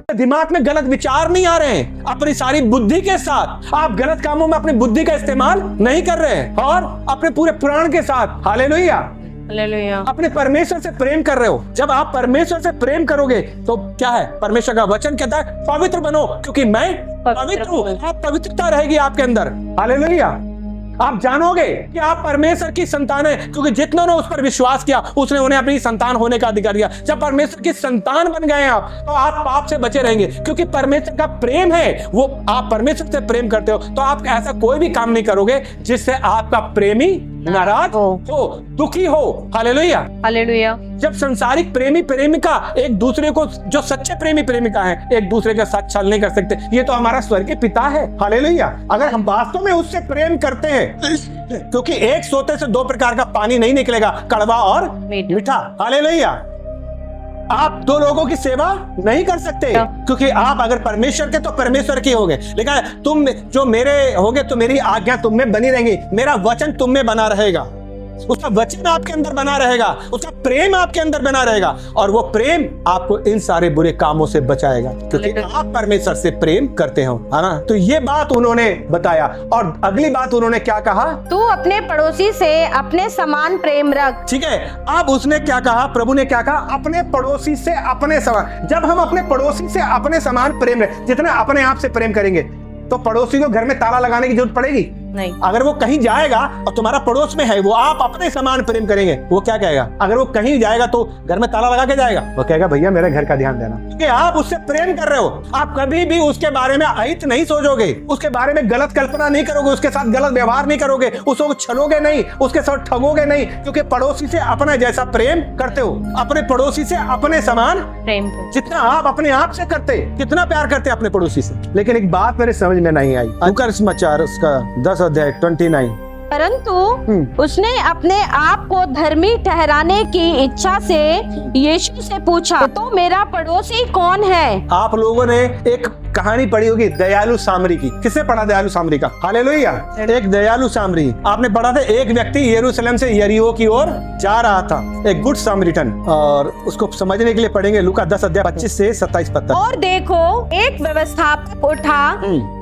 दिमाग में गलत विचार नहीं आ रहे हैं, अपनी सारी बुद्धि के साथ आप गलत कामों में अपनी बुद्धि का इस्तेमाल नहीं कर रहे हैं और अपने पूरे प्राण के साथ हालेलुया अपने परमेश्वर से प्रेम कर रहे हो। जब आप परमेश्वर से प्रेम करोगे तो क्या है, परमेश्वर का वचन कहता है पवित्र बनो क्योंकि मैं पवित्र हूँ। आप पवित्रता रहेगी आपके अंदर, हालेलुया। आप जानोगे कि आप परमेश्वर की संतान है क्योंकि जितनों ने उस पर विश्वास किया उसने उन्हें अपनी संतान होने का अधिकार दिया। जब परमेश्वर की संतान बन गए आप तो आप पाप से बचे रहेंगे क्योंकि परमेश्वर का प्रेम है वो। आप परमेश्वर से प्रेम करते हो तो आप ऐसा कोई भी काम नहीं करोगे जिससे आपका प्रेमी नाराज हो, दुखी हो। Hallelujah hallelujah. जब संसारिक प्रेमी प्रेमिका एक दूसरे को, जो सच्चे प्रेमी प्रेमिका हैं, एक दूसरे के साथ छल नहीं कर सकते। ये तो हमारा स्वर्गीय पिता है, हालेलुया। अगर हम वास्तव में उससे प्रेम करते हैं, क्योंकि एक सोते से दो प्रकार का पानी नहीं निकलेगा, कड़वा और मीठा। हालेलुया। आप दो लोगों की सेवा नहीं कर सकते क्योंकि आप अगर परमेश्वर के तो परमेश्वर के होगे, लेकिन तुम जो मेरे होगे तो मेरी आज्ञा तुम में बनी रहेंगी, मेरा वचन तुम में बना रहेगा, उसका वचन आपके अंदर बना रहेगा, उसका प्रेम आपके अंदर बना रहेगा और वो प्रेम आपको इन सारे बुरे कामों से बचाएगा क्योंकि आप परमेश्वर से प्रेम करते हो, है ना। तो ये बात उन्होंने बताया और अगली बात उन्होंने क्या कहा, तू अपने पड़ोसी से अपने समान प्रेम रख। ठीक है। अब उसने क्या कहा, प्रभु ने क्या कहा, अपने पड़ोसी से अपने समान। जब हम अपने पड़ोसी से अपने समान प्रेम रखें, जितना अपने आप से प्रेम करेंगे तो पड़ोसी को घर में ताला लगाने की जरूरत पड़ेगी नहीं। अगर वो कहीं जाएगा और तुम्हारा पड़ोस में है, वो आप अपने समान प्रेम करेंगे, वो क्या कहेगा, अगर वो कहीं जाएगा तो घर में ताला लगा के जाएगा, वो कहेगा भैया मेरे घर का ध्यान देना, क्योंकि आप उससे प्रेम कर रहे हो। आप कभी भी उसके बारे में अहित नहीं सोचोगे, उसके बारे में गलत कल्पना नहीं करोगे, उसके साथ गलत व्यवहार नहीं करोगे, उसको छलोगे नहीं, उसके साथ ठगोगे नहीं, क्योंकि पड़ोसी से अपने जैसा प्रेम करते हो, अपने पड़ोसी से अपने समान प्रेम। जितना आप अपने आप से करते, कितना प्यार करते अपने पड़ोसी से। लेकिन एक बात मेरे समझ में नहीं आई, लूका समाचार उसका 10 अध्याय 29। परंतु उसने अपने आप को धर्मी ठहराने की इच्छा से यीशु से पूछा, तो मेरा पड़ोसी कौन है? आप लोगों ने एक कहानी पढ़ी होगी दयालु सामरी की। किसने पढ़ा दयालु सामरी का? हालेलुया। एक दयालु सामरी आपने पढ़ा था। एक व्यक्ति यरूशलेम से यरीहो की ओर जा रहा था, एक गुड सामरिटन, और उसको समझने के लिए पढ़ेंगे लूका 10 अध्याय 25 से 27 पद तक। और देखो एक व्यवस्थापक उठा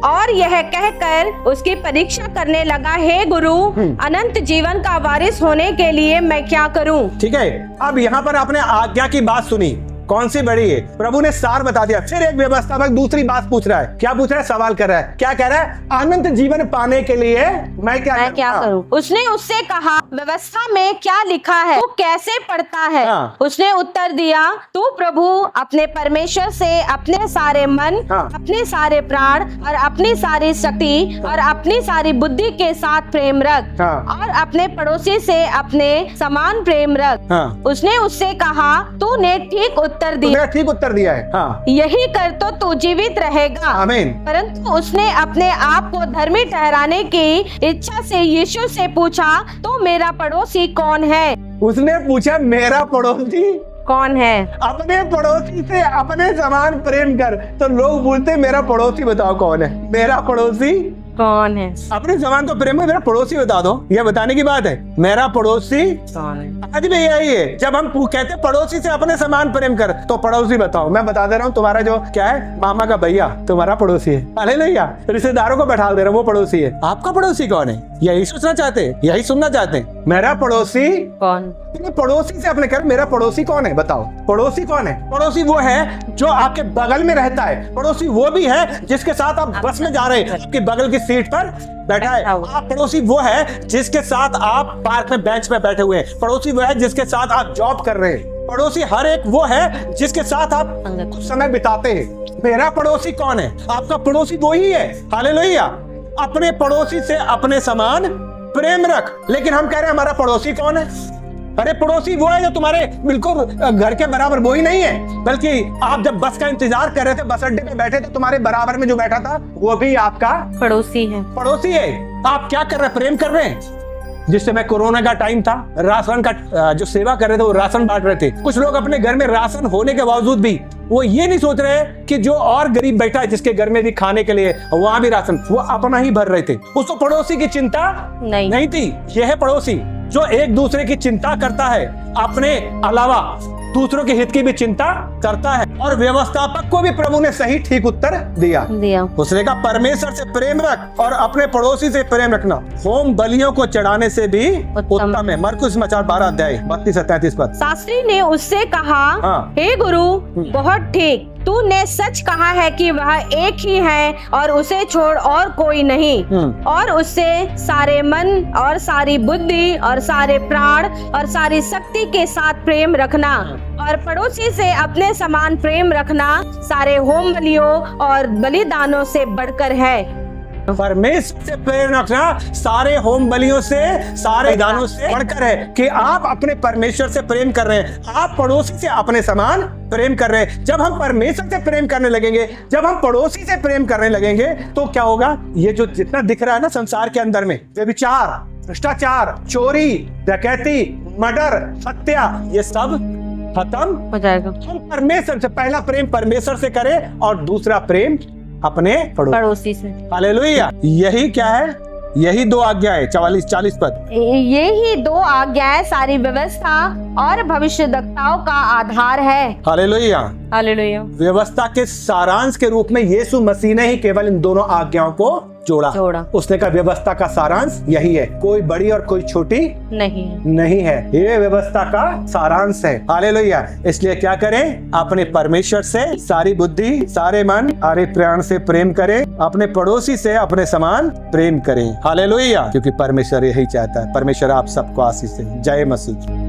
और यह कहकर उसकी परीक्षा करने लगा, हे गुरु, अनंत जीवन का वारिस होने के लिए मैं क्या करूं? ठीक है। अब यहाँ पर आपने आज्ञा की बात सुनी, कौन सी बड़ी है? प्रभु ने सार बता दिया। फिर एक व्यवस्थापक दूसरी बात पूछ रहा है। क्या पूछ रहा है? सवाल कर रहा है। क्या कह रहा है? अनंत जीवन पाने के लिए मैं क्या करूं? उसने उससे कहा, व्यवस्था में क्या लिखा है, तू कैसे पढ़ता है? उसने उत्तर दिया, तू प्रभु अपने परमेश्वर से अपने सारे मन, अपने सारे प्राण और अपनी सारी शक्ति और अपनी सारी बुद्धि के साथ प्रेम रख और अपने पड़ोसी से अपने समान प्रेम रख। उसने उससे कहा, तूने ठीक उत्तर दिया। ठीक उत्तर दिया है। हाँ। यही कर तो तू जीवित रहेगा। आमीन। परंतु उसने अपने आप को धर्मी ठहराने की इच्छा से यीशु से पूछा, तो मेरा पड़ोसी कौन है? उसने पूछा मेरा पड़ोसी कौन है? अपने पड़ोसी से अपने समान प्रेम कर। तो लोग बोलते मेरा पड़ोसी बताओ कौन है, मेरा पड़ोसी कौन है? अपने समान तो प्रेम है, मेरा पड़ोसी बता दो। यह बताने की बात है, मेरा पड़ोसी कौन है। आज भी यही है, जब हम कहते पड़ोसी से अपने समान प्रेम कर तो पड़ोसी बताओ। मैं बता दे रहा हूँ, तुम्हारा जो क्या है, मामा का भैया तुम्हारा पड़ोसी है। हालेलुया। रिश्तेदारों को बैठा दे रहा हूँ, वो पड़ोसी है। आपका पड़ोसी कौन है? यही सोचना चाहते हैं, यही सुनना चाहते हैं, मेरा पड़ोसी कौन? पड़ोसी से अपने कर, मेरा पड़ोसी कौन है बताओ। पड़ोसी कौन है? पड़ोसी वो है जो आपके बगल में रहता है। पड़ोसी वो भी है जिसके साथ आप बस में जा रहे हैं, आपके बगल की सीट पर बैठा है। आप पड़ोसी वो है जिसके साथ आप पार्क में बेंच पे बैठे हुए हैं। पड़ोसी वो है जिसके साथ आप जॉब कर रहे हैं। पड़ोसी हर एक वो है जिसके साथ आप कुछ समय बिताते हैं। मेरा पड़ोसी कौन है? आपका पड़ोसी वो ही है। हालेलुया। अपने पड़ोसी से अपने समान प्रेम रख। लेकिन हम कह रहे हैं हमारा पड़ोसी कौन है? अरे पड़ोसी वो है जो तुम्हारे बिल्कुल घर के बराबर वो ही नहीं है, बल्कि आप जब बस का इंतजार कर रहे थे, बस अड्डे पे बैठे थे, तुम्हारे बराबर में जो बैठा था वो भी आपका पड़ोसी है। पड़ोसी है। आप क्या कर रहे हैं? प्रेम कर रहे हैं। जिस समय कोरोना का टाइम था, राशन का जो सेवा कर रहे थे वो राशन बांट रहे थे। कुछ लोग अपने घर में राशन होने के बावजूद भी वो ये नहीं सोच रहे कि जो और गरीब बैठा है जिसके घर में भी खाने के लिए वहां भी राशन, वो अपना ही भर रहे थे। उसको पड़ोसी की चिंता नहीं थी। यह है पड़ोसी जो एक दूसरे की चिंता करता है, अपने अलावा दूसरों के हित की भी चिंता करता है। और व्यवस्थापक को भी प्रभु ने सही ठीक उत्तर दिया। उसने कहा परमेश्वर से प्रेम रख और अपने पड़ोसी से प्रेम रखना होम बलियों को चढ़ाने से भी उत्तम है। मरकुस समाचार 12 अध्याय 32 से 33 पद। शास्त्री ने उससे कहा, हे गुरु, बहुत ठीक, तूने सच कहा है कि वह एक ही है और उसे छोड़ और कोई नहीं, और उससे सारे मन और सारी बुद्धि और सारे प्राण और सारी शक्ति के साथ प्रेम रखना, और पड़ोसी से अपने समान प्रेम रखना सारे होम बलियों और बलिदानों से बढ़कर है। परमेश्वर से प्रेम रखना सारे होम बलियों से, सारे दानों से बढ़कर है कि आप अपने परमेश्वर से प्रेम कर रहे हैं, आप पड़ोसी से अपने समान प्रेम कर रहे हैं। जब हम परमेश्वर से प्रेम करने लगेंगे, जब हम पड़ोसी से प्रेम करने लगेंगे, तो क्या होगा? ये जो जितना दिख रहा है ना संसार के अंदर में, व्यभिचार, भ्रष्टाचार, चोरी, डकैती, मर्डर, हत्या, ये सब खत्म हो जाएगा। हम परमेश्वर से, पहला प्रेम परमेश्वर से करें और दूसरा प्रेम अपने पड़ोसी से। हालेलुया। यही क्या है? यही 2 आज्ञाएं 44-40 पद। यही 2 आज्ञाएं सारी व्यवस्था और भविष्यद्वक्ताओं का आधार है। हालेलुया। हालेलुया। व्यवस्था के सारांश के रूप में यीशु मसीह ने ही केवल इन दोनों आज्ञाओं को जोड़ा। उसने कहा व्यवस्था का सारांश यही है, कोई बड़ी और कोई छोटी नहीं है, ये व्यवस्था का सारांश है। हालेलुया। इसलिए क्या करें? अपने परमेश्वर से सारी बुद्धि, सारे मन, सारे प्राण से प्रेम करें, अपने पड़ोसी से अपने समान प्रेम करें। हालेलुया। क्योंकि परमेश्वर यही चाहता है। परमेश्वर आप सबको आशीष दे। जय मसीह।